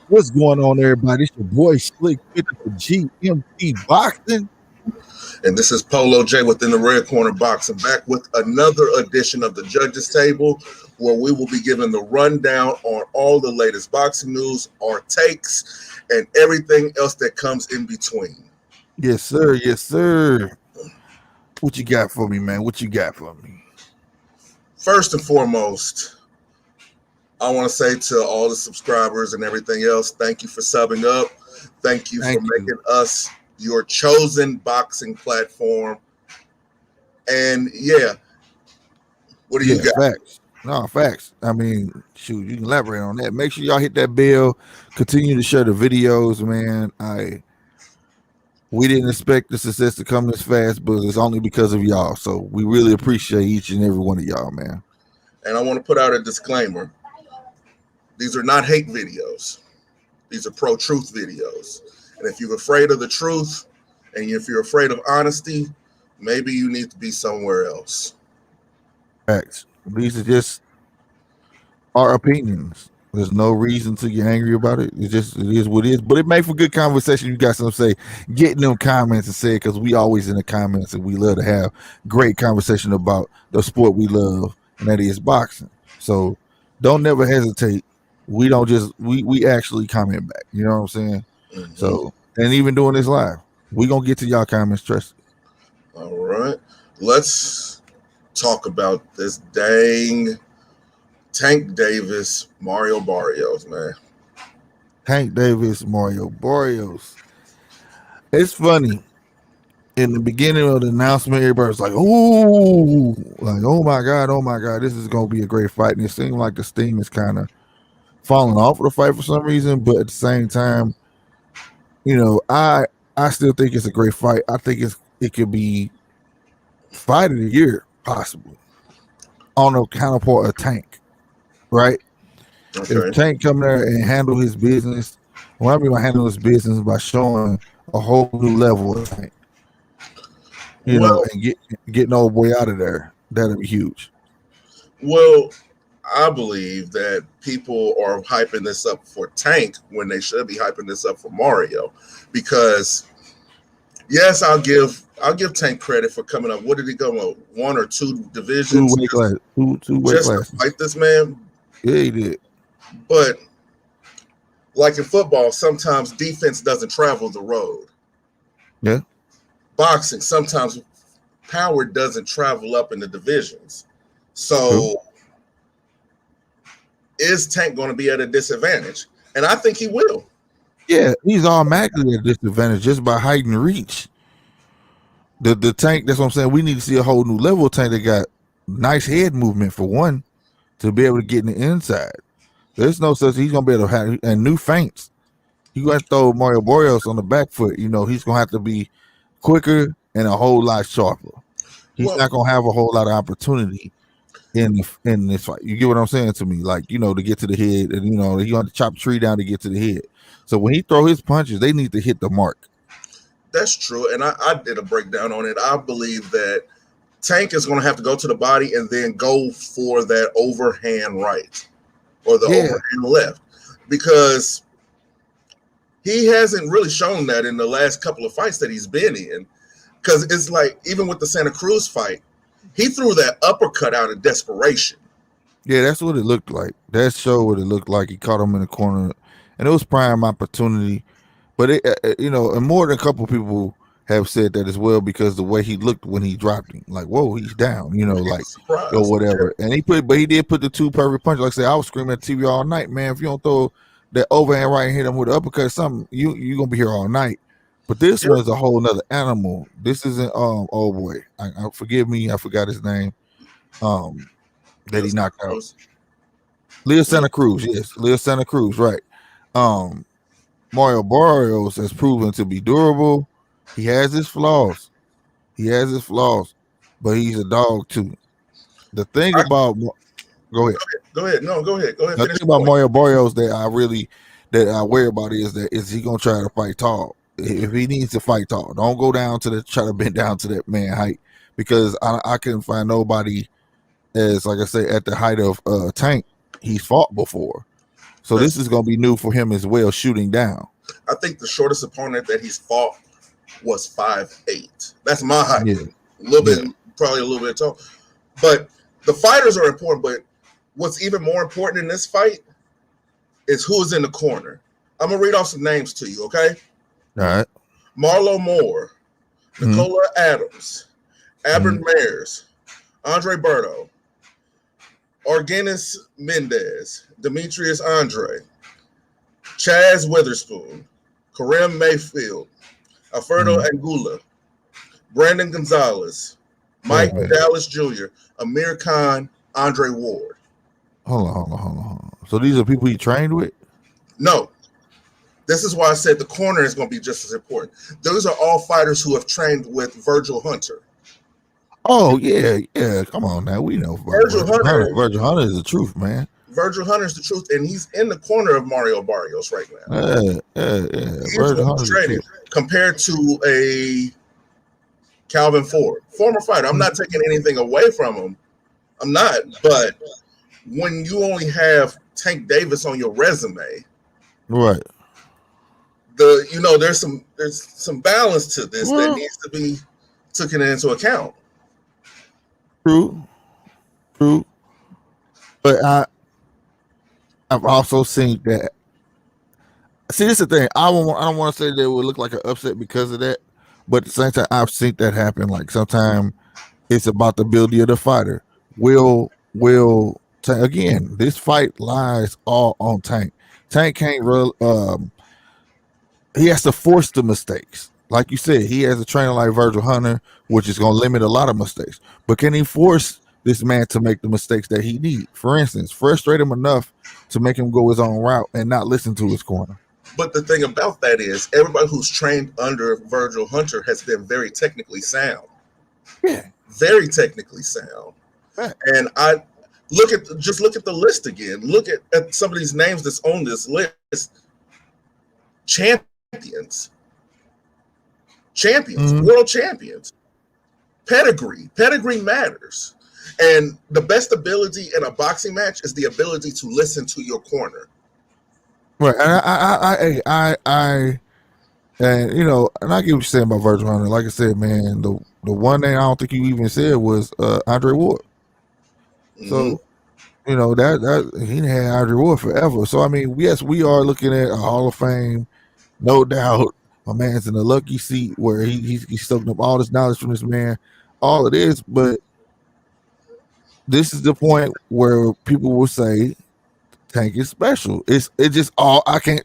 What's going on, everybody? It's your boy Slick 50 for GMT Boxing. And this is Polo J within the Red Corner Boxing, back with another edition of the Judges Table, where we will be giving the rundown on all the latest boxing news, our takes, and everything else that comes in between. Yes, sir. Yes, sir. What you got for me, man? What you got for me? First and foremost, I want to say to all the subscribers and everything else, thank you for subbing up. Thank you for making us your chosen boxing platform. And yeah, what do you got? Facts. No, facts. I mean, shoot, you can elaborate on that. Make sure y'all hit that bell. Continue to share the videos, man. We didn't expect the success to come this fast, but it's only because of y'all. So we really appreciate each and every one of y'all, man. And I want to put out a disclaimer. These are not hate videos. These are pro-truth videos. And if you're afraid of the truth, and if you're afraid of honesty, maybe you need to be somewhere else. Facts. These are just our opinions. There's no reason to get angry about it. It is what it is. But it made for good conversation. You got something to say. Get in them comments and say it, because we always in the comments and we love to have great conversation about the sport we love, and that is boxing. So don't never hesitate. We don't just we actually comment back. You know what I'm saying? Mm-hmm. So, and even doing this live, we gonna get to y'all comments. Trust me. All right, let's talk about this dang Tank Davis, Mario Barrios, man. Tank Davis, Mario Barrios. It's funny. In the beginning of the announcement, everybody was like, "Oh, like oh my god, this is gonna be a great fight." And it seemed like the steam is kind of falling off of the fight for some reason. But at the same time, you know, I still think it's a great fight. I think it could be fight of the year possibly on the counterpart of Tank, right? Okay. If Tank come there and handle his business, well, I mean by handle his business by showing a whole new level of Tank. You know, and getting old boy out of there, that'd be huge. Well, I believe that people are hyping this up for Tank when they should be hyping this up for Mario, because yes, I'll give Tank credit for coming up. What did he go on? 1 or 2 divisions? Two weight classes. To fight this man. Yeah, he did. But like in football, sometimes defense doesn't travel the road. Yeah. Boxing, sometimes power doesn't travel up in the divisions. So is Tank going to be at a disadvantage? And I think he will. Yeah, he's automatically at a disadvantage just by height and reach. The Tank, that's what I'm saying. We need to see a whole new level of Tank that got nice head movement for one, to be able to get in the inside. There's no such, he's going to be able to have and new feints. You're going to throw Mario Barrios on the back foot. You know, he's going to have to be quicker and a whole lot sharper. He's not going to have a whole lot of opportunity in this fight. You get what I'm saying to me? Like, you know, to get to the head, and, you know, he going to chop the tree down to get to the head. So when he throw his punches, they need to hit the mark. That's true. And I did a breakdown on it. I believe that Tank is going to have to go to the body and then go for that overhand right or the overhand left, because he hasn't really shown that in the last couple of fights that he's been in. Because it's like, even with the Santa Cruz fight, he threw that uppercut out of desperation. Yeah, that's what it looked like. That showed what it looked like. He caught him in the corner, and it was prime opportunity. But it, you know, and more than a couple people have said that as well, because the way he looked when he dropped him, like, whoa, he's down, you know, like, or whatever. And he did put the 2 perfect punches. Like I said, I was screaming at TV all night, man. If you don't throw that overhand right and hit him with an uppercut, something, you're gonna be here all night. But this one's a whole nother animal. This isn't oh boy. I forgive me, I forgot his name. That he knocked out. Leo Santa Cruz, yes. Leo Santa Cruz, right. Mario Barrios has proven to be durable. He has his flaws. But he's a dog too. The thing about go ahead. No, go ahead. The thing about Mario Barrios that I worry about is he gonna try to fight tall. If he needs to fight tall, don't go down to try to bend down to that man height, because I couldn't find nobody as, like I say, at the height of Tank he's fought before. So this is going to be new for him as well, shooting down. I think the shortest opponent that he's fought was 5'8". That's my height. Yeah. A little bit, probably a little bit tall. But the fighters are important. But what's even more important in this fight is who's in the corner. I'm going to read off some names to you, okay? All right. Marlo Moore, Nicola Adams, Abern Mayers, Andre Berto, Argenis Mendez, Demetrius Andre, Chaz Witherspoon, Kareem Mayfield, Alfredo Anguilla, Brandon Gonzalez, Mike Dallas Jr., Amir Khan, Andre Ward. Hold on. So these are people he trained with? No. This is why I said the corner is going to be just as important. Those are all fighters who have trained with Virgil Hunter. Oh, yeah. Come on now. We know Virgil Hunter. Virgil Hunter is the truth, man. Virgil Hunter is the truth, and he's in the corner of Mario Barrios right now. Virgil Hunter training compared to a Calvin Ford, former fighter. I'm not taking anything away from him. I'm not, but when you only have Tank Davis on your resume, right? There's some balance to this that needs to be taken into account. True. But I've also seen that. See, this is the thing. I don't want to say that it would look like an upset because of that, but at the same time, I've seen that happen. Like sometimes it's about the ability of the fighter. Again, this fight lies all on Tank. Tank can't he has to force the mistakes. Like you said, he has a trainer like Virgil Hunter, which is going to limit a lot of mistakes. But can he force this man to make the mistakes that he needs? For instance, frustrate him enough to make him go his own route and not listen to his corner. But the thing about that is everybody who's trained under Virgil Hunter has been very technically sound. Yeah. Very technically sound. Right. And I look at the list again. Look at some of these names that's on this list. Champions, world champions. Pedigree matters. And the best ability in a boxing match is the ability to listen to your corner. Right. And and I get what you're saying about Virgil Hunter. Like I said, man, the one name I don't think you even said was Andre Ward. So, that he had Andre Ward forever. So I mean, yes, we are looking at a Hall of Fame, no doubt. My man's in a lucky seat where he's soaking up all this knowledge from this man, all it is. But this is the point where people will say Tank is special. It's just all I can't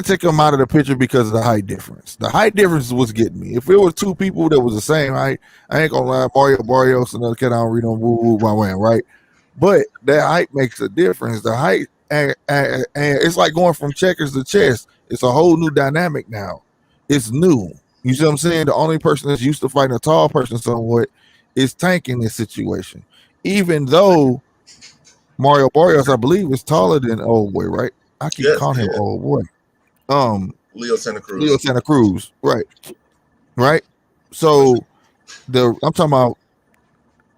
take him out of the picture because of the height difference. The height difference is what's getting me. If it was two people that was the same height, I ain't gonna lie, Mario Barrios and another kid I don't read on woo right? But that height makes a difference. The height and it's like going from checkers to chess. It's a whole new dynamic now. It's new. You see what I'm saying? The only person that's used to fighting a tall person somewhat is Tank in this situation. Even though Mario Barrios, I believe, is taller than old boy, right? I keep calling him old boy. Leo Santa Cruz, right. So I'm talking about.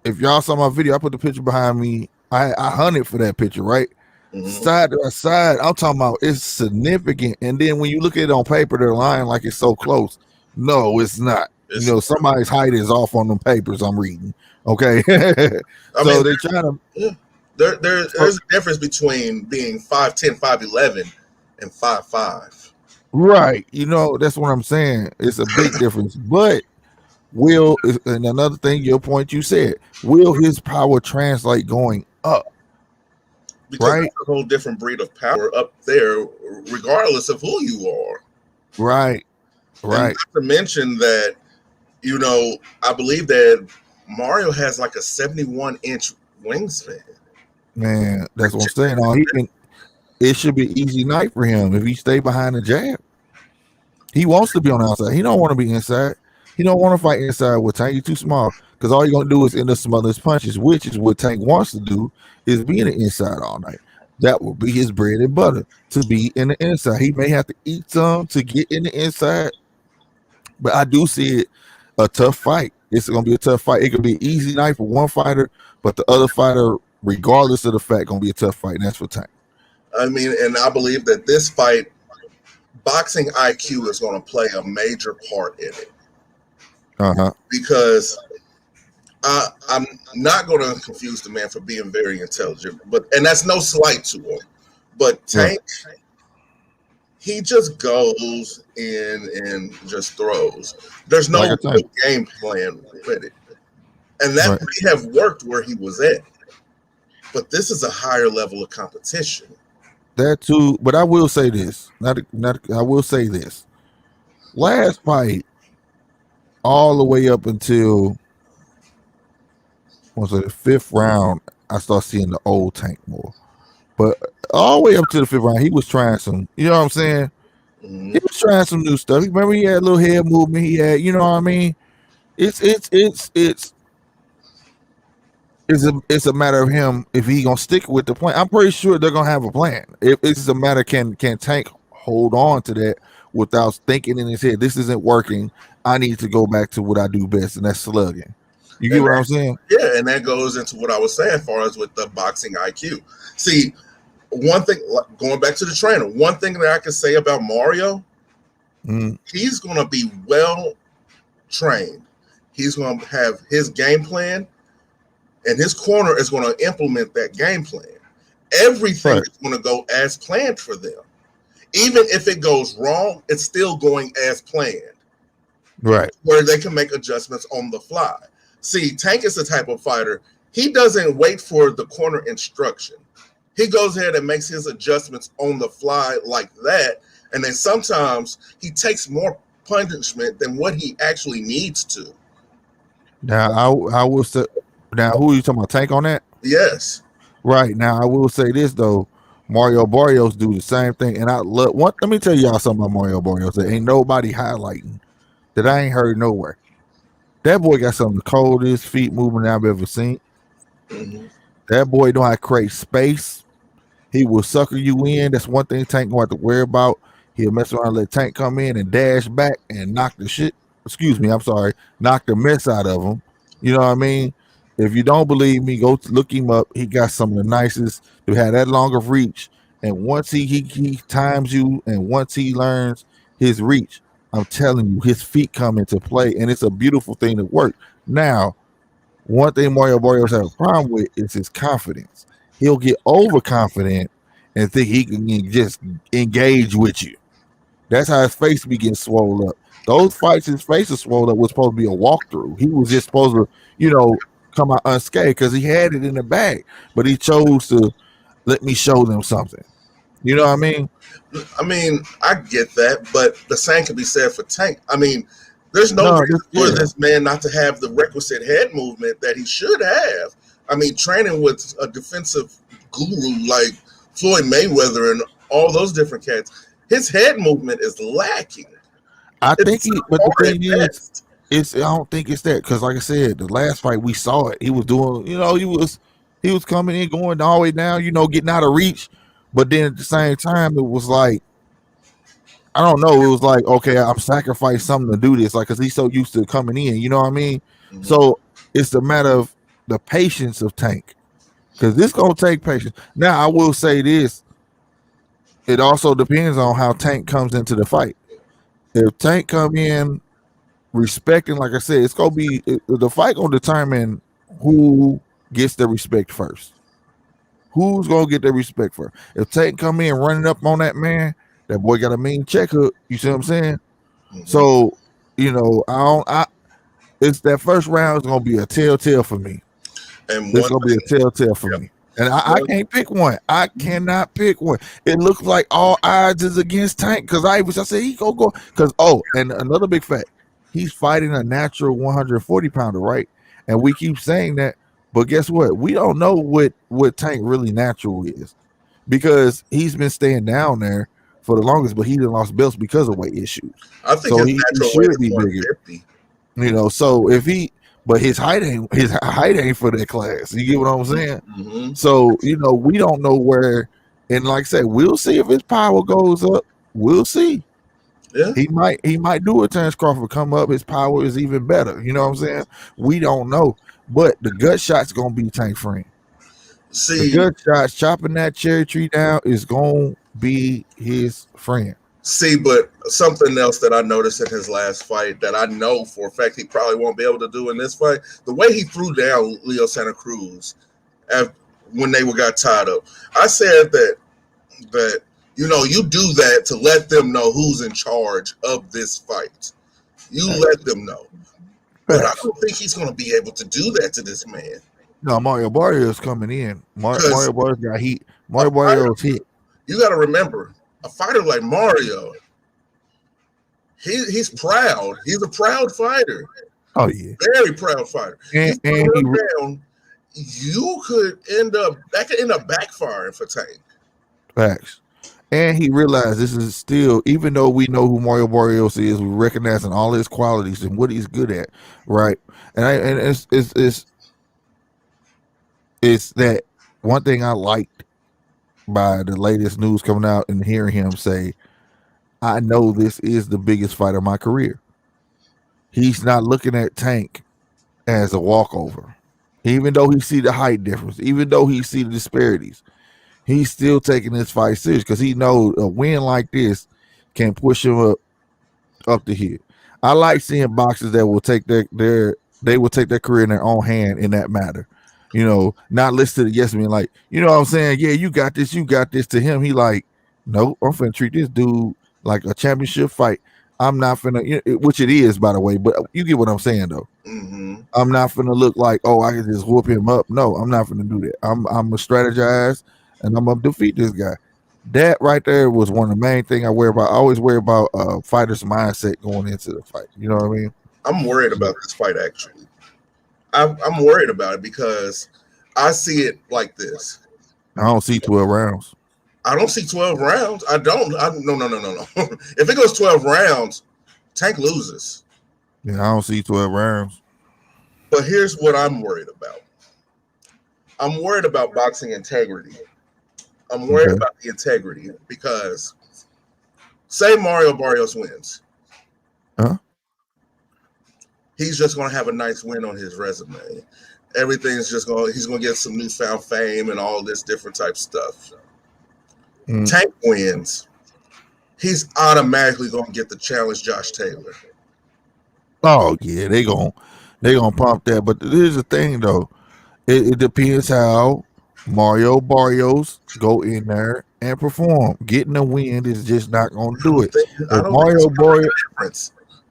If y'all saw my video, I put the picture behind me. I hunted for that picture, right? Side to side. I'm talking about it's significant. And then when you look at it on paper, they're lying like it's so close. No, it's not. Somebody's height is off on them papers I'm reading. Okay, so they're trying to. Yeah. There's a difference between being 5'10", 5'11", and 5'5". Right. That's what I'm saying. It's a big difference. But and another thing, your point you said, will his power translate going up? Because it's a whole different breed of power up there, regardless of who you are. Right. And not to mention that, I believe that Mario has like a 71-inch wingspan. Man, that's what I'm saying. It should be easy night for him if he stay behind the jab. He wants to be on the outside. He don't want to be inside. He don't want to fight inside with Tank. He's too small. Because all you're going to do is end up smothering his punches, which is what Tank wants to do, is be in the inside all night. That will be his bread and butter, to be in the inside. He may have to eat some to get in the inside, but I do see it a tough fight. It's going to be a tough fight. It could be an easy night for one fighter, but the other fighter, regardless of the fact, going to be a tough fight, and that's for Tank. I mean, and I believe that this fight, boxing IQ is going to play a major part in it because I'm not going to confuse the man for being very intelligent, and that's no slight to him. But Tank, he just goes in and just throws. There's no like game plan with it, and that may have worked where he was at. But this is a higher level of competition. That too, but I will say this. I will say this. Last fight, all the way up until the 5th round, I start seeing the old Tank more. But all the way up to the 5th round, he was trying some. You know what I'm saying? He was trying some new stuff. Remember, he had a little head movement. He had, you know what I mean? It's a matter of him if he gonna stick with the plan. I'm pretty sure they're gonna have a plan. If it's a matter, can Tank hold on to that without thinking in his head, this isn't working, I need to go back to what I do best, and that's slugging. You get what I'm saying? Yeah, and that goes into what I was saying as far as with the boxing IQ. See, one thing, going back to the trainer, one thing that I can say about Mario, he's going to be well trained. He's going to have his game plan, and his corner is going to implement that game plan. Everything is going to go as planned for them. Even if it goes wrong, it's still going as planned. Right. Where they can make adjustments on the fly. See, Tank is the type of fighter, he doesn't wait for the corner instruction. He goes ahead and makes his adjustments on the fly like that. And then sometimes he takes more punishment than what he actually needs to. Now, I will say, now, who are you talking about? Tank on that? Yes. Right. Now, I will say this, though. Mario Barrios do the same thing. And I love, let me tell y'all something about Mario Barrios that ain't nobody highlighting, that I ain't heard nowhere. That boy got some of the coldest feet movement I've ever seen. Mm-hmm. That boy know how to create space. He will sucker you in. That's one thing Tank gonna have to worry about. He'll mess around and let Tank come in and dash back and knock the shit. Knock the mess out of him. You know what I mean? If you don't believe me, go look him up. He got some of the nicest to have that long of reach. And once he times you, and once he learns his reach, I'm telling you, his feet come into play, and it's a beautiful thing to work. Now, one thing Mario Barrios have a problem with is his confidence. He'll get overconfident and think he can just engage with you. That's how his face begins swollen up. Those fights, his face is swollen up was supposed to be a walkthrough. He was just supposed to, come out unscathed because he had it in the bag, but he chose to let me show them something. You know what I mean? I mean, I get that, but the same can be said for Tank. I mean, there's no reason for this man not to have the requisite head movement that he should have. I mean, training with a defensive guru like Floyd Mayweather and all those different cats, his head movement is lacking. I think but the thing is, I don't think it's that, because like I said, the last fight we saw it. He was doing, he was coming in, going all the way down, getting out of reach. But then at the same time, it was like, I don't know. It was like, okay, I'm sacrificing something to do this, like, because he's so used to coming in. You know what I mean? Mm-hmm. So it's a matter of the patience of Tank, because this gonna take patience. Now, I will say this: it also depends on how Tank comes into the fight. If Tank come in respecting, like I said, it's gonna be the fight gonna determine who gets the respect first. Who's gonna get the respect first? If Tank come in running up on that man, that boy got a mean check hook. You see what I'm saying? Mm-hmm. So, it's that first round is gonna be a telltale for me. And it's gonna be a telltale for me. And I can't pick one. I cannot pick one. It looks like all odds is against Tank, because I said he go because and another big fact, he's fighting a natural 140 pounder, right? And we keep saying that, but guess what? We don't know what Tank really natural is, because he's been staying down there for the longest, but he didn't lost belts because of weight issues. I think so he should be bigger. So if but his height ain't for that class. You get what I'm saying? Mm-hmm. So, we don't know where, and like I said, we'll see if his power goes up. We'll see. Yeah. He might do a Terrence Crawford come up. His power is even better. You know what I'm saying? We don't know. But the gut shot's gonna be Tank friend. The See, good shots chopping that cherry tree down is gonna be his friend. but something else that I noticed in his last fight that I know for a fact he probably won't be able to do in this fight, the way he threw down Leo Santa Cruz after, when they got tied up. I said that you do that to let them know who's in charge of this fight. You let them know. But I don't think he's going to be able to do that to this man. No, Mario Barrios coming in. Mario Barrios got heat. Mario A fighter- Barrios hit. You got to remember, a fighter like Mario, he's proud. He's a proud fighter. Oh yeah, Very proud fighter. and down. You could end up backfiring for Tank. facts. And he realized this is still, even though we know who Mario Barrios is, we recognizing all his qualities and what he's good at, right? And it's that one thing I liked by the latest news coming out and hearing him say, I know this is the biggest fight of my career. He's not looking at Tank as a walkover. Even though he see the height difference, even though he see the disparities, he's still taking this fight serious because he knows a win like this can push him up the hill. I like seeing boxers that will take their career in their own hand in that matter. Not listen to the yes men like, you know what I'm saying? Yeah, you got this. To him, he like, no, I'm finna treat this dude like a championship fight. I'm not finna, which it is, by the way, but you get what I'm saying, though. Mm-hmm. I'm not finna look like, oh, I can just whoop him up. No, I'm not finna do that. I'm gonna strategize and I'm gonna defeat this guy. That right there was one of the main things I worry about. I always worry about fighter's mindset going into the fight. You know what I mean? I'm worried about this fight, actually. I'm worried about it because I see it like this. I don't see 12 rounds. I don't see 12 rounds. I don't. No. If it goes 12 rounds, Tank loses. Yeah, I don't see 12 rounds. But here's what I'm worried about. I'm worried about boxing integrity. I'm worried about the integrity because say Mario Barrios wins. Huh? He's just going to have a nice win on his resume. Everything's just he's going to get some newfound fame and all this different type stuff. Tank wins. He's automatically going to get the challenge Josh Taylor. Oh yeah, they gonna pump that. But here's the thing though. It depends how Mario Barrios go in there and perform. Getting a win is just not going to do it.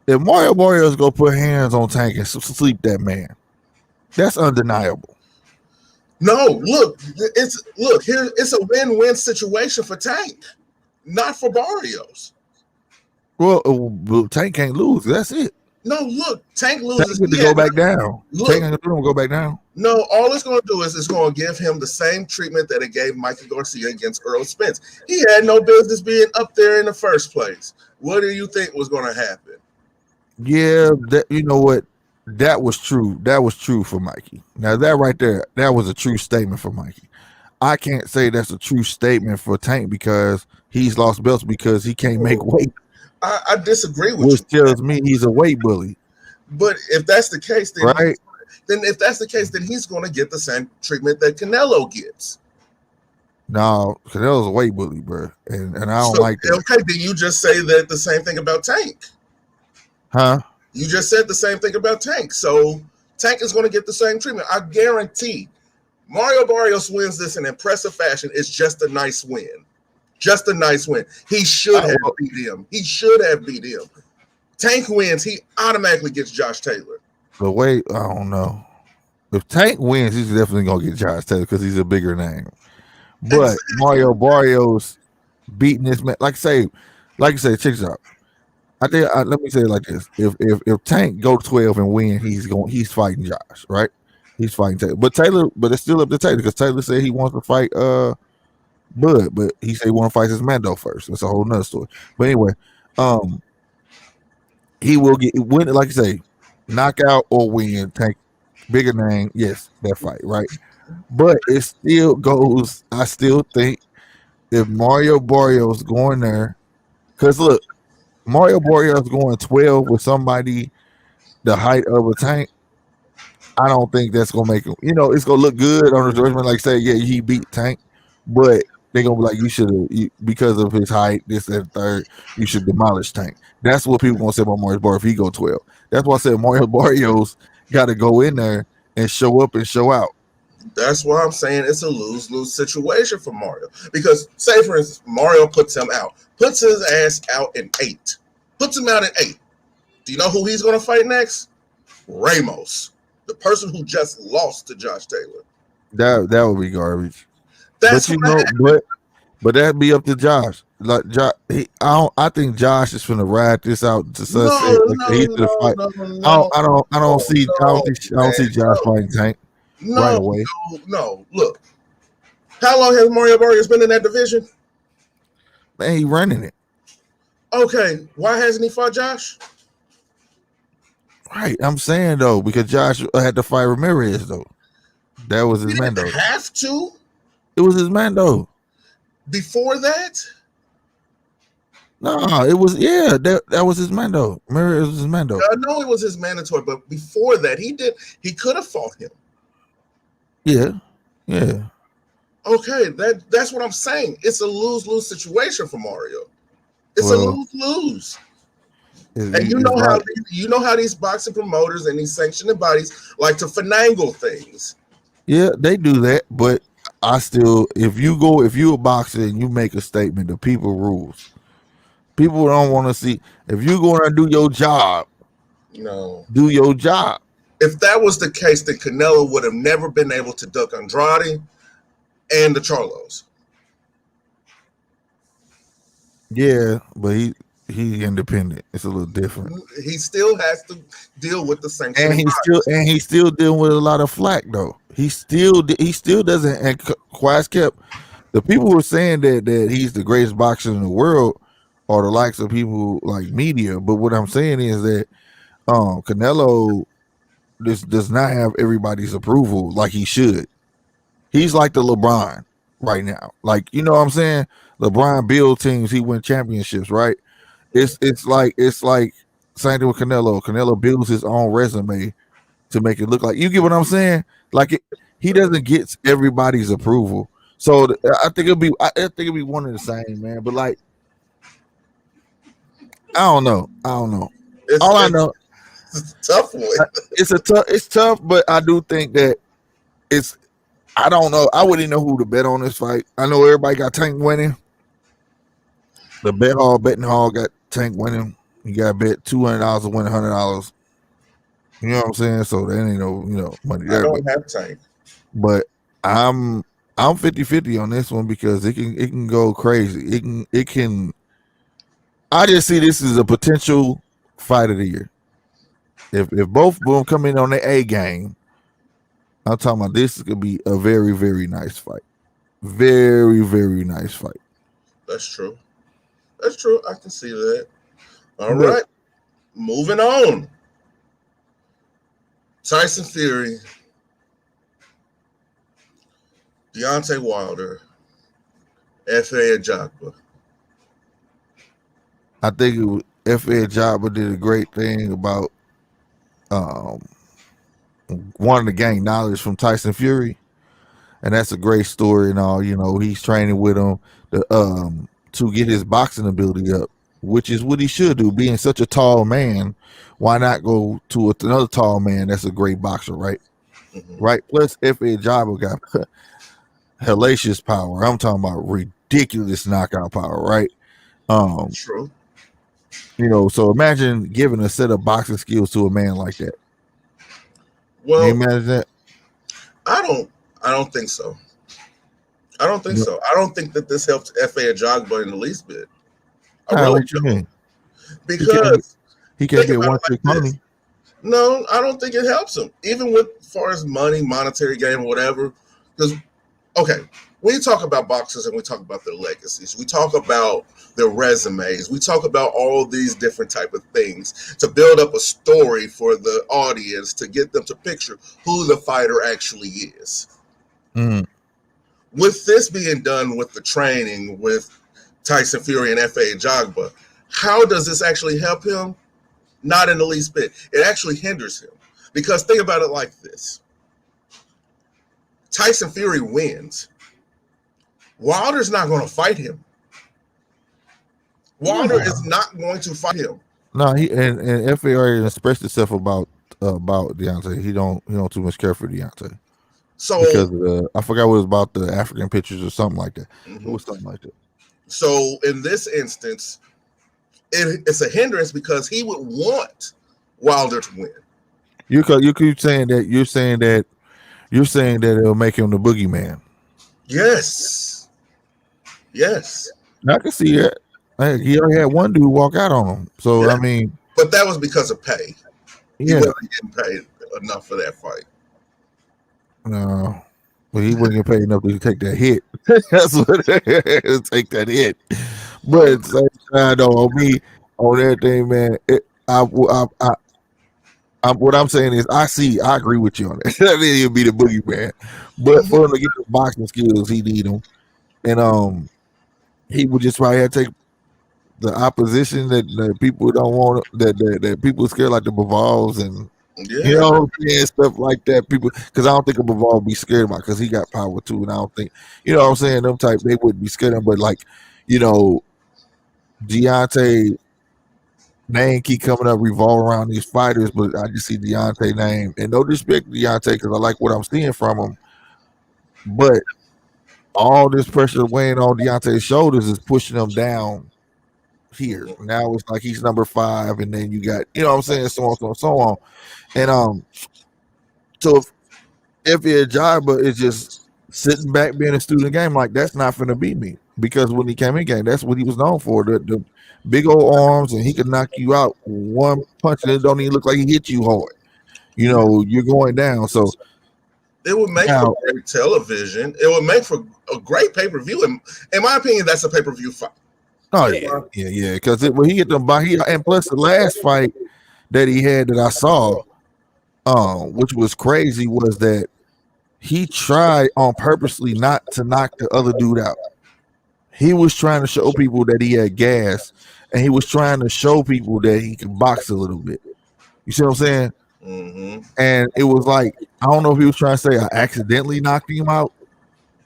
If Mario Barrios go put hands on Tank and sleep that man, that's undeniable. No, it's a win-win situation for Tank, not for Barrios. Well, Tank can't lose. That's it. No, look, Tank loses. Tank to go back down. Tank ain't gonna go back down. No, all it's going to do is it's going to give him the same treatment that it gave Mikey Garcia against Earl Spence. He had no business being up there in the first place. What do you think was going to happen? Yeah, you know what? That was true. That was true for Mikey. Now that right there, that was a true statement for Mikey. I can't say that's a true statement for Tank because he's lost belts because he can't make weight. I disagree with which you. Which tells me he's a weight bully. But if that's the case, then right. Then he's going to get the same treatment that Canelo gets. No, Canelo's a weight bully, bro, and I don't like that. Okay, then you just say that the same thing about Tank. Huh? You just said the same thing about Tank. So Tank is going to get the same treatment. I guarantee Mario Barrios wins this in impressive fashion. It's just a nice win. Just a nice win. He should have beat him. Tank wins, he automatically gets Josh Taylor. But wait, I don't know. If Tank wins, he's definitely gonna get Josh Taylor because he's a bigger name. But Mario Barrios beating this man, like you say, check this out. Let me say it like this: if Tank go 12 and win, he's fighting Josh, right? He's fighting Taylor, but it's still up to Taylor because Taylor said he wants to fight Bud, but he said he want to fight his Mando first. That's a whole nother story. But anyway, he will win, like you say, knockout or win. Tank, bigger name, yes, that fight, right? But it still goes. I still think if Mario Barrios going there, because look, Mario Barrios going 12 with somebody the height of a Tank, I don't think that's gonna make him. It's gonna look good on his resume, like say, yeah, he beat Tank, but they're gonna be like, you should have, because of his height, this and third, you should demolish Tank. That's what people gonna say about Mario Barrios if he go 12. That's why I said Mario Barrios got to go in there and show up and show out. That's why I'm saying it's a lose-lose situation for Mario. Because, say for instance, Mario puts him out, puts his ass out in 8, puts him out in 8. Do you know who he's gonna fight next? Ramos, the person who just lost to Josh Taylor. That would be garbage. That's But that'd be up to Josh. Like Josh, I think Josh is gonna ride this out to sunset. He's gonna fight. I don't see Josh fighting Tank right away. No. Look, how long has Mario Barrios been in that division? Man, he running it. Okay, why hasn't he fought Josh? Right, I'm saying though, because Josh had to fight Ramirez though. That was his man though. Have to. It was his man though. Before that? No, it was that was his man though. Ramirez was his man though. I know it was his mandatory, but before that, he could have fought him. Yeah. Okay, that's what I'm saying. It's a lose-lose situation for Mario. It's a lose-lose. And you know how these boxing promoters and these sanctioning bodies like to finagle things. Yeah, they do that, but I still, if you a boxer and you make a statement, the people rules. People don't want to see, if you're going to do your job, do your job. If that was the case, then Canelo would have never been able to duck Andrade and the Charlos. Yeah, but he independent. It's a little different. He still has to deal with the sanctions, and he's still dealing with a lot of flack though. He still doesn't. And Quas kept, the people who are saying that he's the greatest boxer in the world are the likes of people like media. But what I'm saying is that Canelo does not have everybody's approval like he should. He's like the LeBron right now. Like, you know what I'm saying? LeBron build teams, he win championships, right? It's like same thing with Canelo. Canelo builds his own resume to make it look like, you get what I'm saying? Like he doesn't get everybody's approval. So I think it'll be one of the same, man. But like, I don't know. All I know, it's a tough one. It's tough, but I do think that I don't know. I wouldn't know who to bet on this fight. I know everybody got Tank winning. The betting hall got Tank winning. You got to bet $200 to win $100. You know what I'm saying? So that ain't no money there. I don't have Tank, but I'm 50-50 on this one because it can go crazy. It can. I just see this as a potential fight of the year. If both of them come in on the A game, I'm talking about this could be a very, very nice fight. Very, very nice fight. That's true. I can see that. All right. Moving on. Tyson Fury, Deontay Wilder, F.A. Ajagba. I think F.A. Ajagba did a great thing about wanting to gain knowledge from Tyson Fury, and that's a great story and all. You know, he's training with him to get his boxing ability up, which is what he should do. Being such a tall man, why not go to another tall man that's a great boxer, right? Mm-hmm. Right. Plus, F.A. Ajagba got hellacious power. I'm talking about ridiculous knockout power, right? True. You know, so imagine giving a set of boxing skills to a man like that. Well, can you imagine that? I don't think so. I don't think that this helps F.A. Ajagba in the least bit. What you mean? Because he can't get one trick money. No, I don't think it helps him. Even with as far as money, monetary gain, whatever. Because, okay, when you talk about boxers and we talk about their legacies, we talk about their resumes, we talk about all these different type of things to build up a story for the audience to get them to picture who the fighter actually is. Mm. With this being done with the training with Tyson Fury and F.A. Ajagba, how does this actually help him? Not in the least bit. It actually hinders him Because think about it like this: Tyson Fury wins. Wilder's not going to fight him. Wilder is not going to fight him. No, he and FAR expressed itself about Deontay. He don't too much care for Deontay. So because I forgot what it was about, the African pictures or something like that. It was something like that. So in this instance, it's a hindrance because he would want Wilder to win. You keep saying that you're saying that it'll make him the boogeyman. Yes. I can see that. He already had one dude walk out on him. So I mean, but that was because of pay. He wasn't getting paid enough for that fight. No, but he wouldn't get paid enough to take that hit. That's what take that hit. But at the same time, though, on me, on everything, man, what I'm saying is, I agree with you on that. I think he'll be the boogeyman, but for him to get the boxing skills, he need them, and he would just probably have to take the opposition that people don't want, that people are scared, like the Bivals and you know, stuff like that. People, because I don't think a Bivol would be scared about, because he got power too, and I don't think, you know what I'm saying, them type, they wouldn't be scared of. But like, you know, Deontay name keep coming up, revolve around these fighters, but I just see Deontay name, and no disrespect to Deontay, because I like what I'm seeing from him, but all this pressure weighing on Deontay's shoulders is pushing him down here. Now it's like he's number 5, and then you got, you know what I'm saying, so on. And so if your job is just sitting back being a student of the game, like, that's not gonna be me, because when he came in game, that's what he was known for, the big old arms, and he could knock you out one punch, and it don't even look like he hit you hard. You know, you're going down. So it would make for great television. It would make for a great pay-per-view. In my opinion, that's a pay-per-view fight. Oh yeah. Because when he hit them by, and plus the last fight that he had that I saw, which was crazy, was that he tried on purposely not to knock the other dude out. He was trying to show people that he had gas, and he was trying to show people that he could box a little bit. You see what I'm saying? Mm-hmm. And it was like, I don't know if he was trying to say I accidentally knocked him out,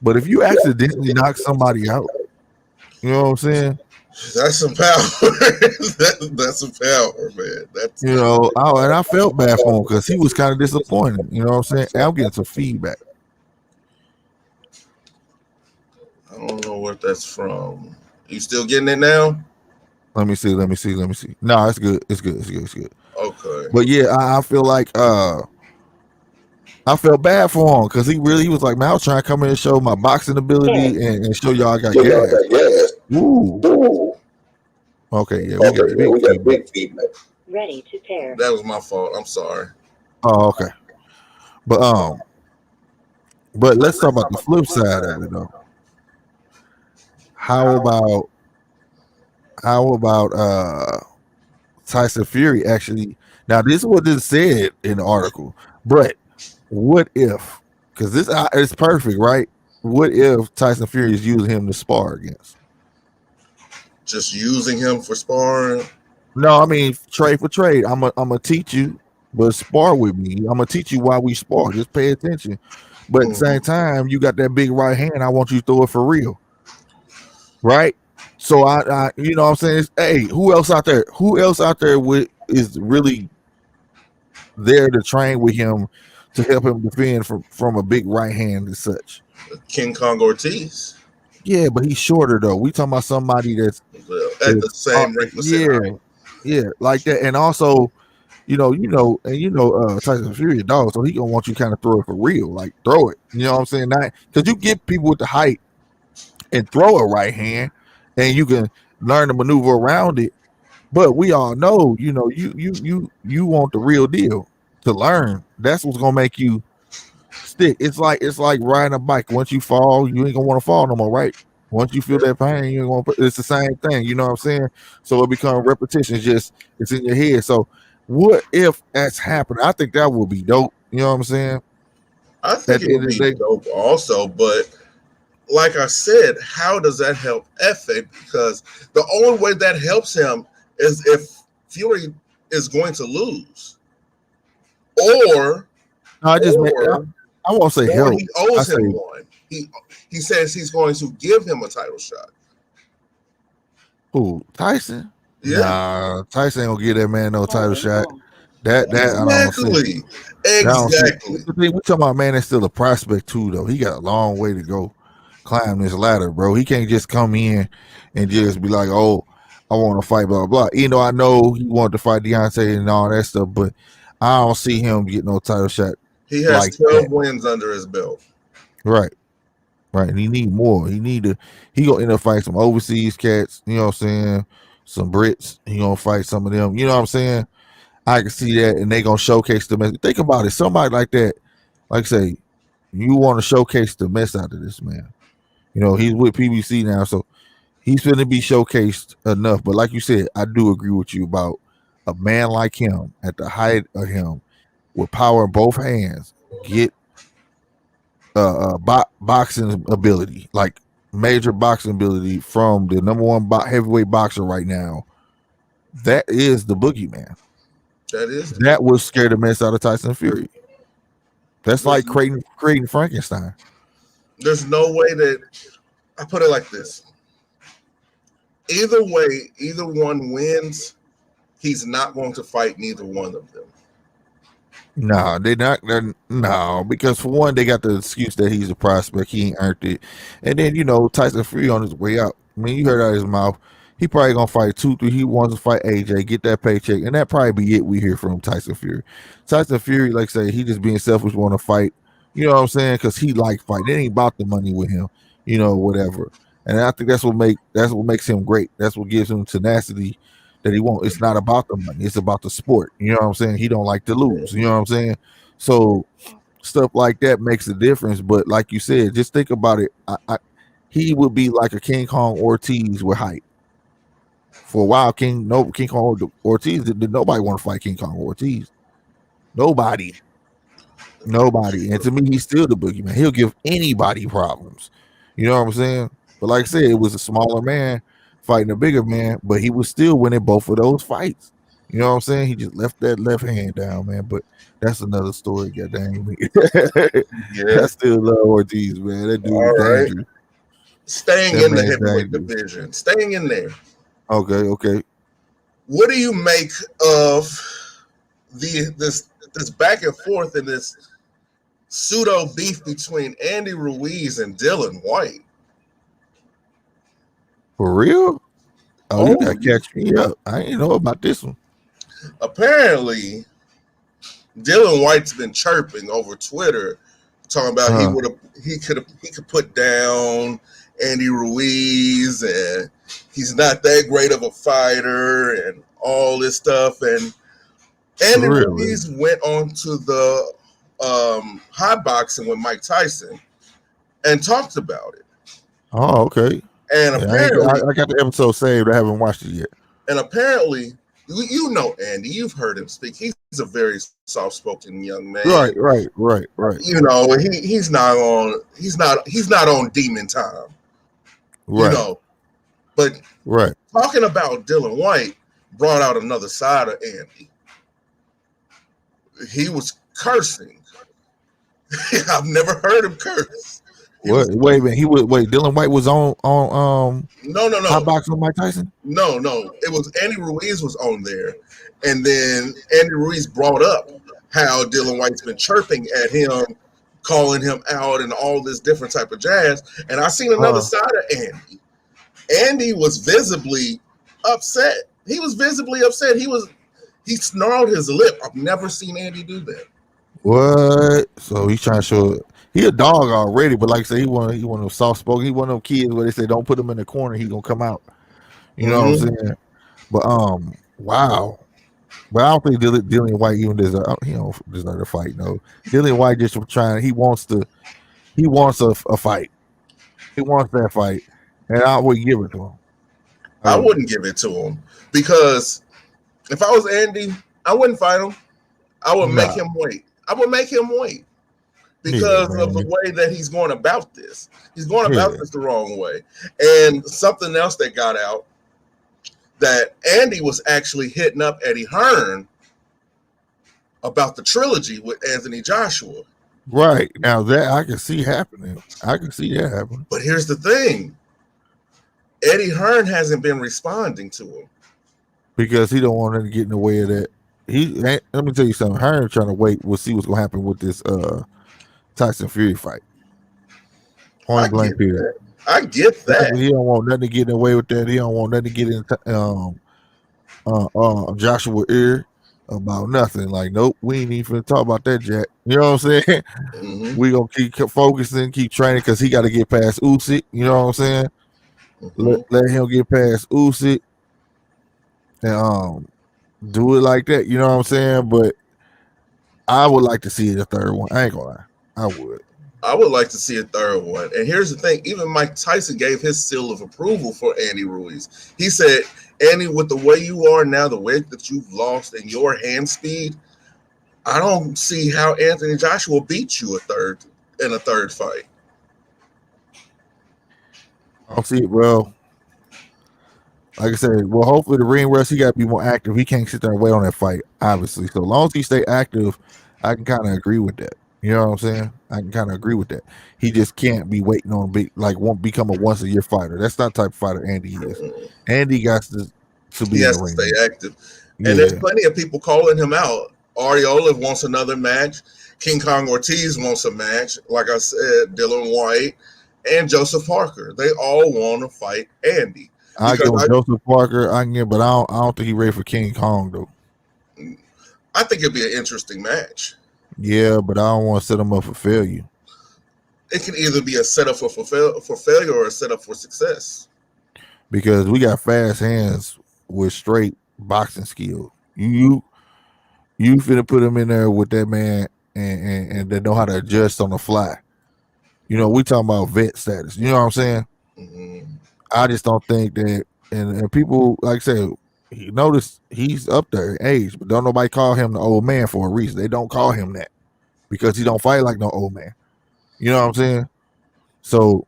but if you accidentally knock somebody out, you know what I'm saying? That's some power. That's some power, man. That's, you know, and I felt bad for him because he was kind of disappointed. You know what I'm saying? And I'm getting some feedback. I don't know what that's from. You still getting it now? Let me see. No, it's good. It's good. Okay. But yeah, I feel like I felt bad for him because he was like, man, I was trying to come in and show my boxing ability and show y'all I got gas. Ooh. Okay, yeah, we got big feedback. Ready to pair. That was my fault. I'm sorry. Oh, okay. But let's talk about the flip side of it though. How about Tyson Fury actually? Now, this is what this said in the article, but what if, because this is perfect, right? What if Tyson Fury is using him to spar against? Just using him for sparring? No, I mean trade for trade. I'm gonna teach you, but spar with me. I'm gonna teach you why we spar. Just pay attention. But at the same time, you got that big right hand. I want you to throw it for real, right? So I you know what I'm saying? Hey, who else out there is really there to train with him to help him defend from a big right hand and such? King Kong Ortiz. Yeah, but he's shorter though. We talking about somebody that's at the same rate. Yeah, like that. And also, Tyson Fury, dog, so he gonna want you kind of throw it for real, like throw it. You know what I'm saying? Not because you get people with the height and throw a right hand, and you can learn to maneuver around it. But we all know, you want the real deal to learn. That's what's gonna make you stick. It's like riding a bike. Once you fall, you ain't gonna want to fall no more, right? Once you feel that pain, you ain't gonna. It's the same thing. You know what I'm saying? So it becomes repetition. It's in your head. So what if that's happening? I think that would be dope. You know what I'm saying? I think it would be dope also, but like I said, how does that help Efe? Because the only way that helps him is if Fury is going to lose. or I just made. or I won't say or help. he I owes say him one. He says he's going to give him a title shot. who? Tyson? Yeah, Nah, Tyson ain't gonna give that man no title shot. That I don't see. exactly, That I don't see. exactly. We talking about man that's still a prospect too, though. He got a long way to go, climb this ladder, bro. He can't just come in and just be like, "Oh, I want to fight," blah blah. You know, I know he wanted to fight Deontay and all that stuff, but I don't see him getting no title shot He has like 12 that. wins under his belt. Right, right. And he need more. He need to. He gonna end up fighting some overseas cats. You know what I'm saying? Some Brits. He gonna fight some of them. You know what I'm saying? I can see that, and they gonna showcase the mess. Think about it. Somebody like that, like say, you want to showcase the mess out of this man. You know, he's with PBC now, so he's going to be showcased enough. But like you said, I do agree with you about a man like him at the height of him with power in both hands get boxing ability, like major boxing ability from the number one heavyweight boxer right now. That is the boogeyman. That is the That would scare the mess out of Tyson Fury. That's there's like creating Frankenstein. there's no way that I put it like this. Either way, either one wins, he's not going to fight neither one of them. No, they not. No, because for one, they got the excuse that he's a prospect, he ain't earned it, and then Tyson Fury on his way out. I mean, you heard out of his mouth, he probably gonna fight 2, 3. He wants to fight AJ, get that paycheck, and that probably be it. We hear from Tyson Fury. Tyson Fury, like I say, he just being selfish, want to fight. You know what I'm saying? Because he like fight. It ain't about the money with him. Whatever. And I think that's what makes him great. That's what gives him tenacity that he won't. It's not about the money. It's about the sport. You know what I'm saying? He don't like to lose. You know what I'm saying? So stuff like that makes a difference. But like you said, just think about it. He would be like a King Kong Ortiz with height. For a while, King Kong Ortiz did nobody want to fight King Kong Ortiz. Nobody. Nobody. And to me, he's still the boogeyman. He'll give anybody problems. You know what I'm saying? But like I said, it was a smaller man fighting a bigger man, but he was still winning both of those fights. You know what I'm saying? He just left that left hand down, man. But that's another story, goddamn me. I Yeah. still love Ortiz, man. That dude is All right. dangerous. Staying That in the man's heavyweight dangerous. division. Staying in there. Okay, okay. What do you make of this back and forth and this pseudo beef between Andy Ruiz and Dylan White? For real? Oh, you Oh, gotta catch me up. I didn't know about this one. apparently Dylan White's been chirping over Twitter, talking about Uh, he could put down Andy Ruiz and he's not that great of a fighter and all this stuff. And Andy really? Ruiz went on to the hot boxing with Mike Tyson and talked about it. Oh, okay. And Yeah, apparently, I got the episode saved. I haven't watched it yet. and apparently, you know Andy, you've heard him speak. He's a very soft-spoken young man. Right, You know, he's not on demon time. You right, know, but right. talking about Dylan White brought out another side of Andy. He was cursing. I've never heard him curse. He What? was Wait a minute. Dylan White was on no, no, hot no, box with Mike Tyson. no, no. It was Andy Ruiz was on there, and then Andy Ruiz brought up how Dylan White's been chirping at him, calling him out, and all this different type of jazz. And I seen another Uh, side of Andy. Andy was visibly upset. He was visibly upset. He snarled his lip. I've never seen Andy do that. what? So he's trying to show he a dog already, but like I say, he one of them soft spoken. He one of them kids where they say don't put him in the corner. He gonna come out. You know what I'm Mm-hmm. saying? But wow. But I don't think Dylan White even deserve. He don't deserve to fight. No, Dylan White just trying. He wants a fight. He wants that fight, and I would give it to him. I I would. wouldn't give it to him because if I was Andy, I wouldn't fight him. I would make Nah, him wait. I would make him wait yeah, because of the man, way that he's going about this. He's going about yeah. this the wrong way. And something else that got out that Andy was actually hitting up Eddie Hearn about the trilogy with Anthony Joshua. Right. Now that I can see happening. I can see that happening. But here's the thing. Eddie Hearn hasn't been responding to him. Because he don't want him to get in the way of that. Let me tell you something. Hearn trying to wait. We'll see what's gonna happen with this Tyson Fury fight. Point blank period. I get that. He don't want nothing to get in the way with that. He don't want nothing to get in Joshua ear about nothing. Like, nope, we ain't even talk about that, Jack. You know what I'm saying? Mm-hmm. We gonna keep focusing, keep training, because he got to get past Usyk. You know what I'm saying? Mm-hmm. Let him get past Usyk and do it like that. You know what I'm saying? But I would like to see the third one. I ain't gonna lie, I would. I would like to see a third one. And here's the thing: even Mike Tyson gave his seal of approval for Andy Ruiz. He said, "Andy, with the way you are now, the weight that you've lost, and your hand speed, I don't see how Anthony Joshua beat you in a third fight." I don't see it, bro. Like I said, well, hopefully the ring rust, he got to be more active. He can't sit there and wait on that fight, obviously. So as long as he stay active, I can kind of agree with that. You know what I'm saying? I can kind of agree with that. He just can't be waiting on won't become a once a year fighter. That's not the type of fighter Andy is. Andy got to be he in has the ring. To stay active. Yeah. And there's plenty of people calling him out. Ariola wants another match. King Kong Ortiz wants a match. Like I said, Dylan White and Joseph Parker. They all want to fight Andy. I give him Joseph Parker. I can get, but I don't think he's ready for King Kong though. I think it'd be an interesting match. Yeah, but I don't want to set him up for failure. It can either be a setup for failure or a setup for success. Because we got fast hands with straight boxing skill. You finna put him in there with that man and they know how to adjust on the fly. You know, we talking about vet status. You know what I'm saying? Mm-hmm. I just don't think that, and people, like I said, you notice he's up there in age, but don't nobody call him the old man for a reason. They don't call him that because he don't fight like no old man. You know what I'm saying? So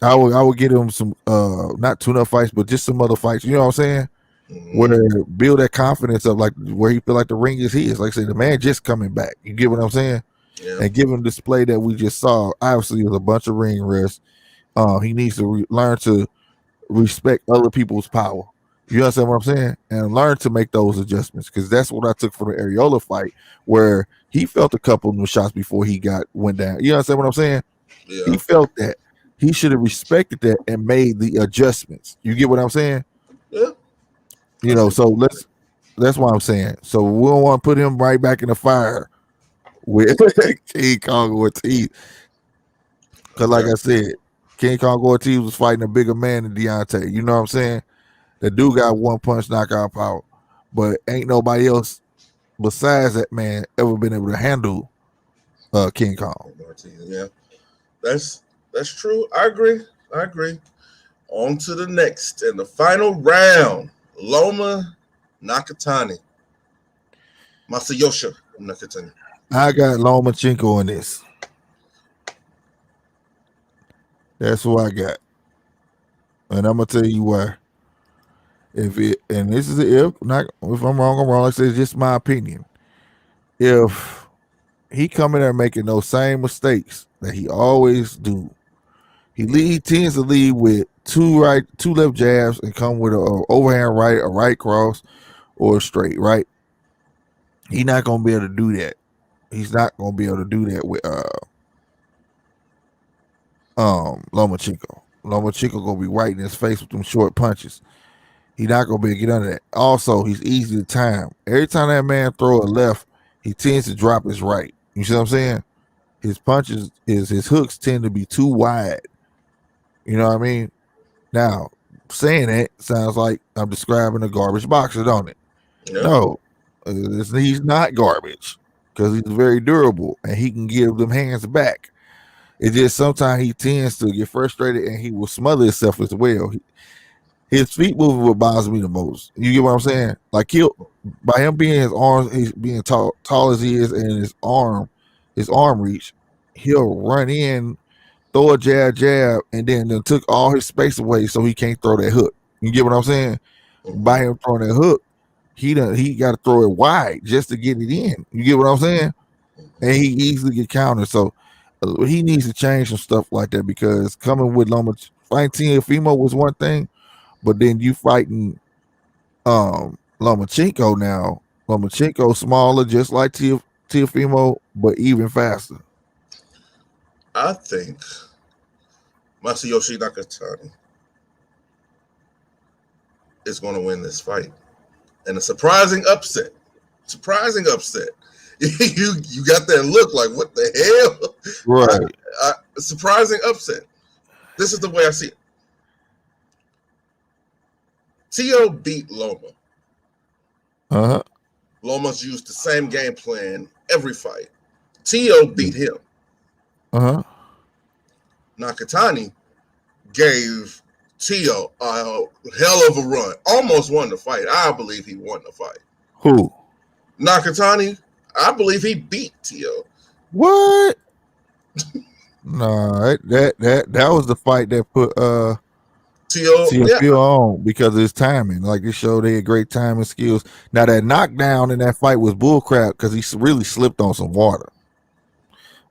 I would get him some not tune-up fights, but just some other fights. You know what I'm saying? Mm-hmm. Where build that confidence of like where he feel like the ring is his. Like I said, the man just coming back. You get what I'm saying? Yeah. And give him the display that we just saw. Obviously, it was a bunch of ring rust. He needs to learn to respect other people's power. You understand what I'm saying? And learn to make those adjustments, because that's what I took from the Ariola fight, where he felt a couple of shots before he went down. You understand what I'm saying? Yeah. He felt that. He should have respected that and made the adjustments. You get what I'm saying? Yeah. You know, so that's what I'm saying. So we don't want to put him right back in the fire with King Kong Ortiz. Because like I said, King Kong Ortiz was fighting a bigger man than Deontay. You know what I'm saying? The dude got one punch knockout power. But ain't nobody else besides that man ever been able to handle King Kong. Yeah. That's true. I agree. On to the next and the final round. Loma Nakatani. Masayoshi Nakatani. I got Lomachenko in this. That's who I got. And I'm gonna tell you why. If I'm wrong, I'm wrong. Like I said, it's just my opinion. If he come in there making those same mistakes that he always do, he tends to lead with two left jabs and come with a overhand right, a right cross, or a straight right. He's not gonna be able to do that. He's not gonna be able to do that with Lomachenko. Lomachenko gonna be right in his face with them short punches. He's not gonna be able to get under that. Also, he's easy to time. Every time that man throw a left, he tends to drop his right. You see what I'm saying? His punches, his hooks tend to be too wide. You know what I mean? Now, saying that sounds like I'm describing a garbage boxer, don't it? Yeah. No, he's not garbage, because he's very durable and he can give them hands back. It's just sometimes he tends to get frustrated and he will smother himself as well. His feet moving what bothers me the most. You get what I'm saying? Like by him being his arms, he's being tall as he is, and his arm reach, he'll run in, throw a jab, and then took all his space away so he can't throw that hook. You get what I'm saying? Mm-hmm. By him throwing that hook, he got to throw it wide just to get it in. You get what I'm saying? And he easily get countered. So he needs to change some stuff like that because coming with fighting Teofimo was one thing, but then you fighting Lomachenko now. Lomachenko smaller, just like Teofimo, but even faster. I think Masayoshi Nakatani is going to win this fight, and a surprising upset. Surprising upset. you got that look like what the hell? Right. Surprising upset. This is the way I see it. Tio beat Loma. Uh-huh. Loma's used the same game plan every fight. Tio beat him. Uh-huh. Nakatani gave Tio a hell of a run. Almost won the fight. I believe he won the fight. Who? Nakatani, I believe he beat Tio. What? No, that was the fight that put Tio on because of his timing. Like it showed they had great timing skills. Now that knockdown in that fight was bullcrap because he really slipped on some water.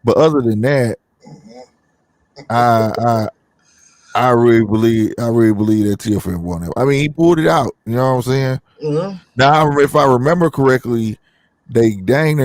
But other than that, I really believe that Tio won it. I mean, he pulled it out. You know what I'm saying? Mm-hmm. Now, if I remember correctly, they gave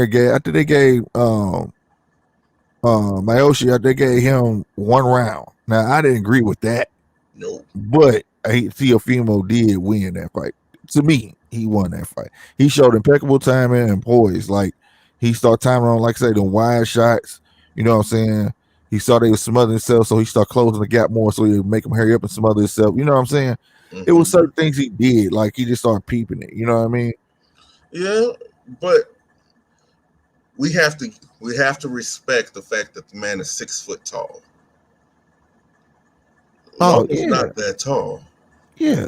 Mayoshi, they gave him one round. Now I didn't agree with that. Nope. But Teofimo did win that fight. To me, he won that fight. He showed impeccable timing and poise. Like he started timing on, like I say, the wide shots. You know what I'm saying? He saw they was smothering himself, so he started closing the gap more, so he would make him hurry up and smother himself. You know what I'm saying? Mm-hmm. It was certain things he did, like he just started peeping it. You know what I mean? Yeah, but we have to respect the fact that the man is 6 foot tall. Loma's not that tall. Yeah.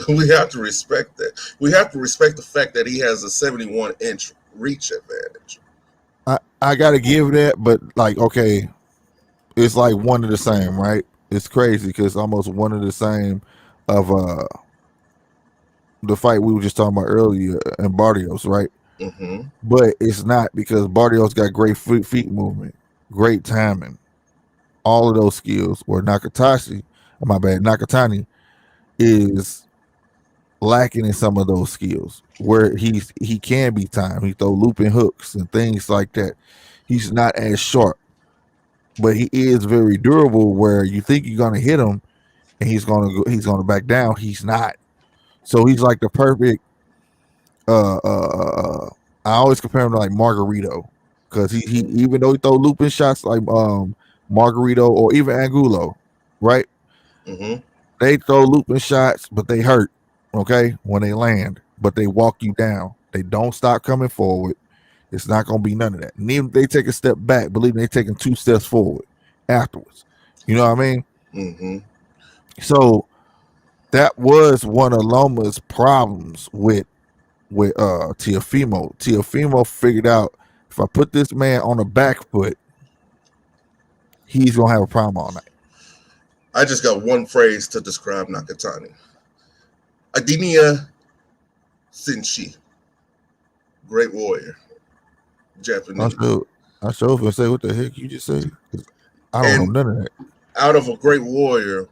We have to respect that. We have to respect the fact that he has a 71-inch reach advantage. I gotta give that, but like, okay, it's like one of the same, right? It's crazy because it's almost one of the same of the fight we were just talking about earlier in Barrios, right? Mm-hmm. But it's not because Barrios got great feet movement, great timing, all of those skills. Where Nakatani is lacking in some of those skills. Where he can be timed, he throw looping hooks and things like that. He's not as sharp, but he is very durable. Where you think you're gonna hit him, and he's gonna back down. He's not. So he's like the perfect. I always compare him to like Margarito because he even though he throw looping shots like Margarito or even Angulo, right? Mm-hmm. They throw looping shots, but they hurt. Okay, when they land, but they walk you down. They don't stop coming forward. It's not gonna be none of that. And even if they take a step back, believe me, they taking 2 steps forward afterwards. You know what I mean? Mm-hmm. So that was one of Loma's problems with Teofimo. Teofimo figured out if I put this man on the back foot, he's gonna have a problem all night. I just got one phrase to describe Nakatani. Adenia Sinshi. Great warrior. Japanese. I sure gonna say what the heck you just say. I don't know none of that. Out of a great warrior,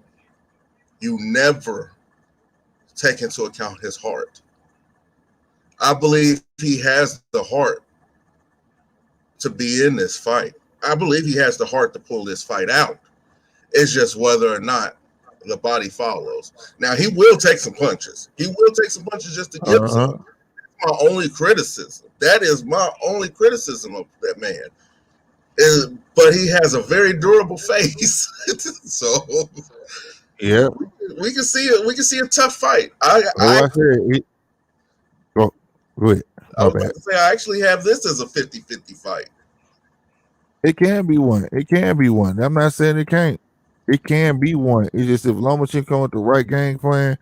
you never take into account his heart. I believe he has the heart to be in this fight. I believe he has the heart to pull this fight out. It's just whether or not the body follows. Now, he will take some punches. He will take some punches just to give some. That's my only criticism. That is my only criticism of that man. But he has a very durable face. So yeah, we can see it. We can see a tough fight. Go ahead. I was about to say I actually have this as a 50-50 fight. It can be one. It can be one. I'm not saying it can't. It can be one. It's just if Lomachenko with the right game plan,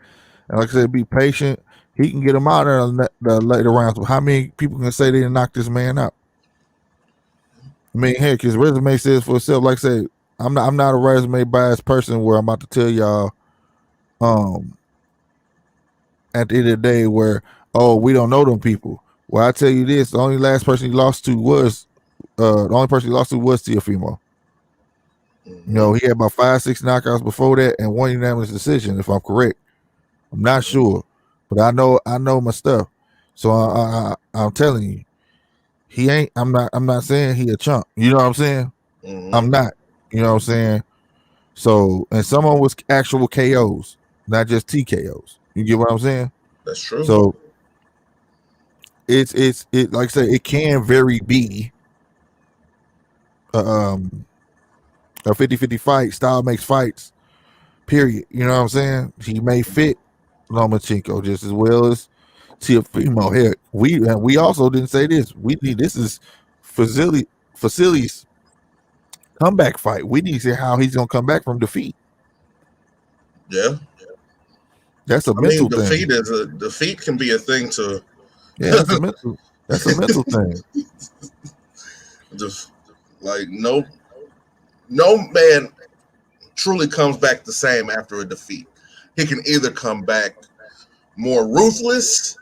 and like I said, be patient, he can get him out there in the later rounds. How many people can say they didn't knock this man out? I mean, heck, his resume says for itself. Like I said, I'm not a resume biased person where I'm about to tell y'all at the end of the day where Oh, we don't know them people. Well, I tell you this: the only last person he lost to was the only person he lost to was Teofimo. Mm-hmm. He had about 5, 6 knockouts before that, and one unanimous decision, if I'm correct. I'm not sure, but I know my stuff. So I'm telling you, he ain't. I'm not saying he a chump. You know what I'm saying? I'm Mm-hmm. not. You know what I'm saying? So, and some of them was actual KOs, not just TKOs. You get what I'm saying? That's true. So it's like I say, it can very be a, um a 50-50 fight. Style makes fights. Period. You know what I'm saying? He may fit Lomachenko just as well as Teofimo. Heck, we also didn't say this. We need this is Facility's comeback fight. We need to see how he's gonna come back from defeat. Yeah. That's a I mean, mental thing. defeat can be a thing to Yeah, that's a mental thing. just like no man truly comes back the same after a defeat. He can either come back more ruthless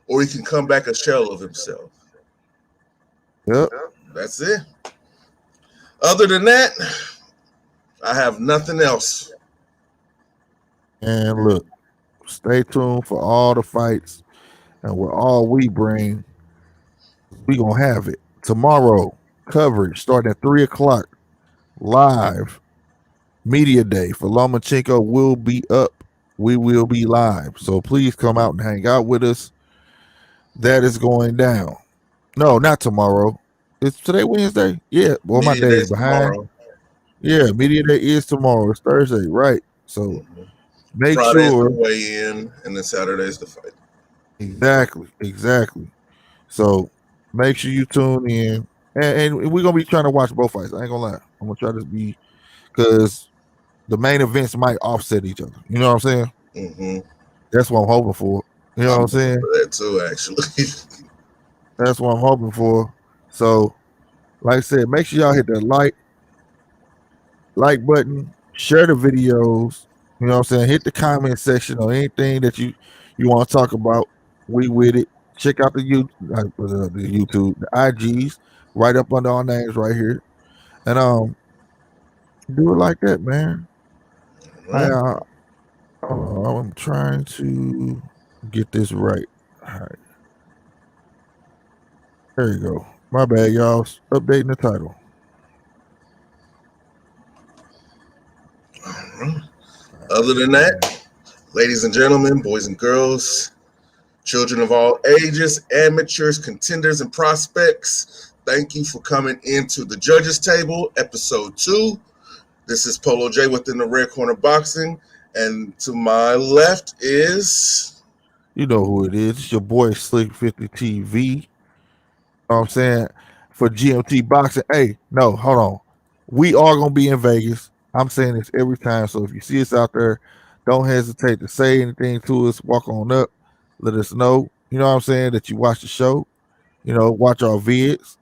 or he can come back a shell of himself. Yep. That's it. Other than that, I have nothing else. And look, stay tuned for all the fights and with all we bring, we gonna have it tomorrow. Coverage starting at 3 o'clock live. Media day for Lomachenko will be up. We will be live. So please come out and hang out with us. That is going down. No, not tomorrow. It's today Wednesday. Yeah, well, my Media days days behind. tomorrow. Yeah, media day is tomorrow. It's Thursday, right? So Mhm. make Friday's the sure weigh in, and then Saturday's the fight. exactly. So make sure you tune in, and we're gonna be trying to watch both fights. I ain't gonna lie. I'm gonna try to be because the main events might offset each other. You know what I'm saying? Mm-hmm. That's what I'm hoping for. You know what I'm I'm hoping saying? for that too, actually. That's what I'm hoping for. So, like I said, make sure y'all hit that like button, share the videos. You know what I'm saying? Hit the comment section on anything that you want to talk about. We with it. Check out the YouTube, the IGs, right up under our names right here, and do it like that, man. I Mhm. I'm trying to get this right. All right, there you go. My bad, y'all. Updating the title. Alright. All Other right, than that, ladies and gentlemen, boys and girls, children of all ages, amateurs, contenders, and prospects, thank you for coming into the Judges Table, episode 2. This is Polo J within the Red Corner Boxing, and to my left is. you know who it is. It's your boy Slick 50 TV. You know what I'm saying? For GMT Boxing. Hey, no, hold on. We are gonna be in Vegas. I'm saying this every time. So if you see us out there, don't hesitate to say anything to us. Walk on up. Let us know. You know what I'm saying? That you watch the show. Watch our vids.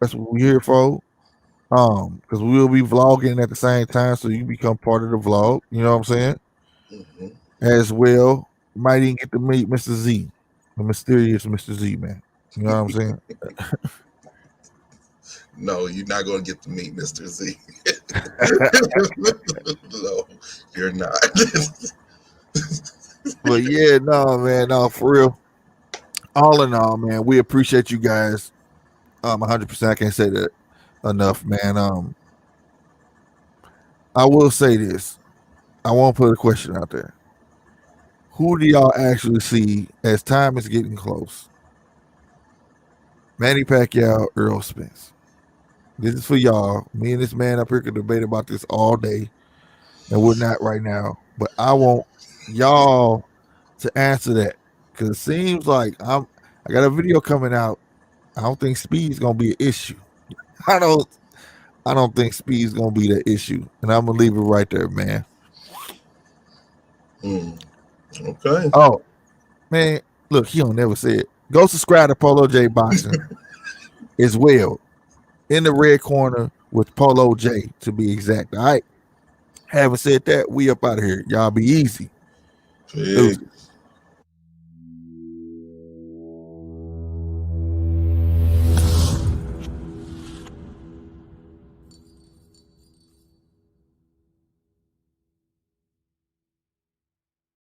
That's what we're here for. Because we will be vlogging at the same time, so you become part of the vlog. You know what I'm saying? Mhm. As well, might even get to meet Mr. Z, the mysterious Mr. Z man. You know what I'm saying? No, you're not going to get to meet Mr. Z. No, you're not. But yeah, no, man, no, for real. All in all, man, we appreciate you guys. 100%. I can't say that enough, man. I will say this. I won't put a question out there. Who do y'all actually see as time is getting close? Manny Pacquiao, Earl Spence. This is for y'all. Me and this man up here could debate about this all day, and we're not right now. But I want y'all to answer that because it seems like I got a video coming out. I don't think speed's gonna be an issue. I don't. I don't think speed's gonna be the issue, and I'm gonna leave it right there, man. Mm, okay. Oh man, look, he don't never say it. Go subscribe to Polo J Boxing as well in the red corner with Polo J to be exact. All right. Having said that, we up out of here. Y'all be easy. Peace. Deuces.